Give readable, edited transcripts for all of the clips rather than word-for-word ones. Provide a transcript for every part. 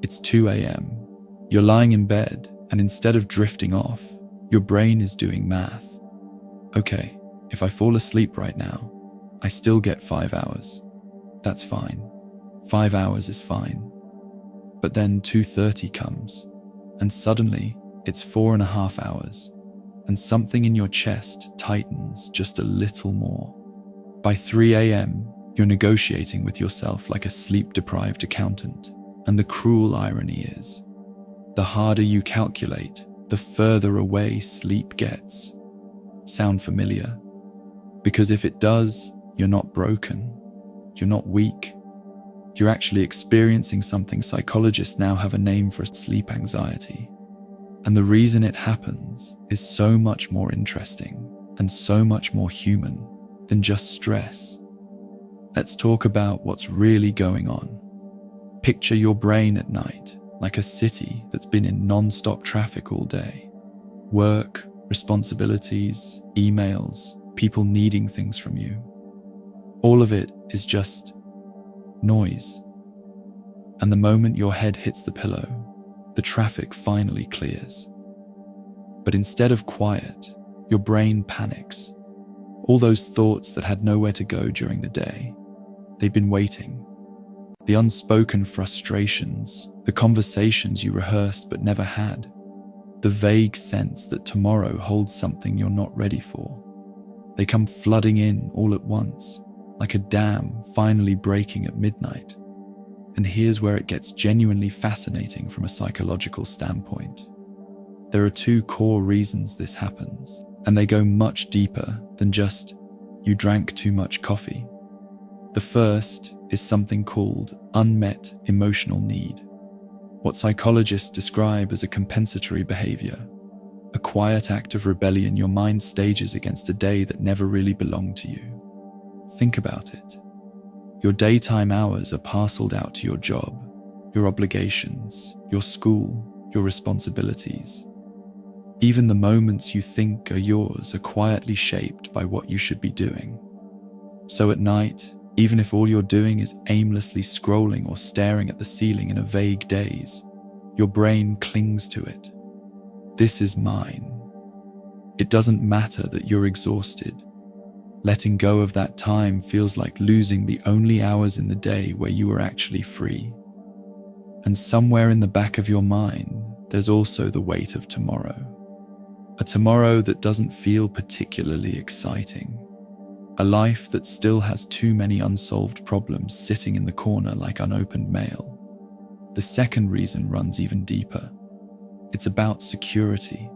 It's 2 a.m. You're lying in bed, and instead of drifting off, your brain is doing math. Okay, if I fall asleep right now, I still get 5 hours. That's fine. 5 hours is fine. But then 2:30 comes, and suddenly it's 4.5 hours, and something in your chest tightens just a little more. By 3 a.m., you're negotiating with yourself like a sleep-deprived accountant, and the cruel irony is, the harder you calculate, the further away sleep gets. Sound familiar? Because if it does, you're not broken. You're not weak. You're actually experiencing something psychologists now have a name for: sleep anxiety. And the reason it happens is so much more interesting and so much more human than just stress. Let's talk about what's really going on. Picture your brain at night like a city that's been in non-stop traffic all day. Work, responsibilities, emails, people needing things from you. All of it is just noise. And the moment your head hits the pillow, the traffic finally clears. But instead of quiet, your brain panics. All those thoughts that had nowhere to go during the day, they've been waiting. The unspoken frustrations, the conversations you rehearsed but never had, the vague sense that tomorrow holds something you're not ready for. They come flooding in all at once, like a dam finally breaking at midnight. And here's where it gets genuinely fascinating from a psychological standpoint. There are two core reasons this happens, and they go much deeper than just, you drank too much coffee. The first is something called unmet emotional need, what psychologists describe as a compensatory behavior, a quiet act of rebellion your mind stages against a day that never really belonged to you. Think about it. Your daytime hours are parceled out to your job, your obligations, your school, your responsibilities. Even the moments you think are yours are quietly shaped by what you should be doing. So at night, even if all you're doing is aimlessly scrolling or staring at the ceiling in a vague daze, your brain clings to it. This is mine. It doesn't matter that you're exhausted. Letting go of that time feels like losing the only hours in the day where you were actually free. And somewhere in the back of your mind, there's also the weight of tomorrow. A tomorrow that doesn't feel particularly exciting. A life that still has too many unsolved problems sitting in the corner like unopened mail. The second reason runs even deeper. It's about security.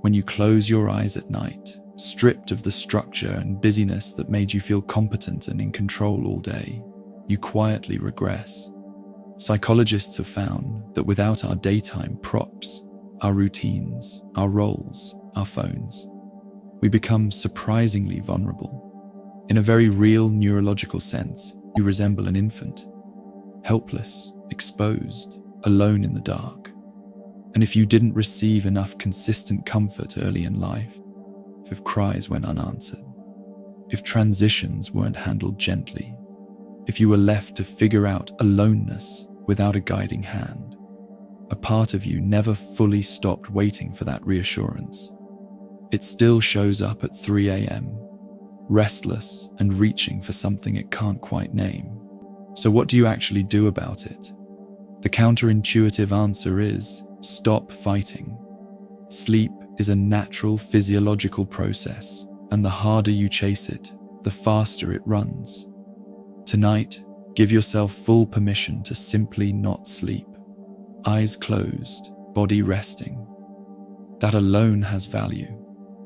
When you close your eyes at night, stripped of the structure and busyness that made you feel competent and in control all day, you quietly regress. Psychologists have found that without our daytime props, our routines, our roles, our phones, we become surprisingly vulnerable. In a very real neurological sense, you resemble an infant, helpless, exposed, alone in the dark. And if you didn't receive enough consistent comfort early in life, if cries went unanswered, if transitions weren't handled gently, if you were left to figure out aloneness without a guiding hand, a part of you never fully stopped waiting for that reassurance. It still shows up at 3 a.m., restless and reaching for something it can't quite name. So what do you actually do about it? The counterintuitive answer is stop fighting. Sleep is a natural physiological process, and the harder you chase it, the faster it runs. Tonight, give yourself full permission to simply not sleep. Eyes closed, body resting. That alone has value.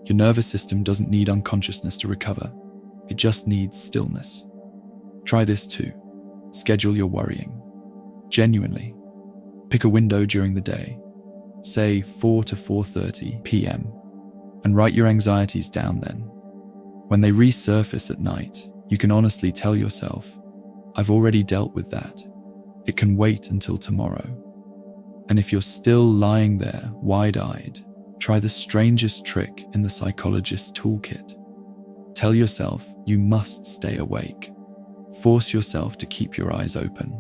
Your nervous system doesn't need unconsciousness to recover. It just needs stillness. Try this too. Schedule your worrying. Genuinely. Pick a window during the day, say 4 to 4:30 p.m., and write your anxieties down then. When they resurface at night, you can honestly tell yourself, I've already dealt with that. It can wait until tomorrow. And if you're still lying there, wide-eyed, try the strangest trick in the psychologist's toolkit. Tell yourself you must stay awake. Force yourself to keep your eyes open.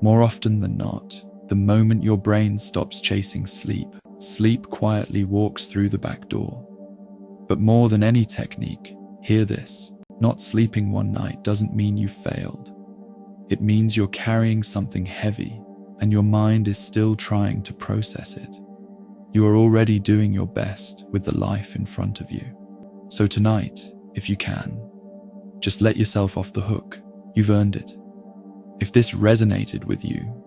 More often than not, The moment your brain stops chasing sleep, sleep quietly walks through the back door. But more than any technique, hear this. Not sleeping one night doesn't mean you failed. It means you're carrying something heavy, and your mind is still trying to process it. You are already doing your best with the life in front of you. So tonight, if you can, just let yourself off the hook. You've earned it. If this resonated with you,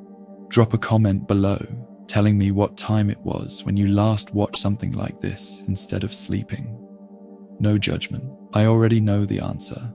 drop a comment below telling me what time it was when you last watched something like this instead of sleeping. No judgment. I already know the answer,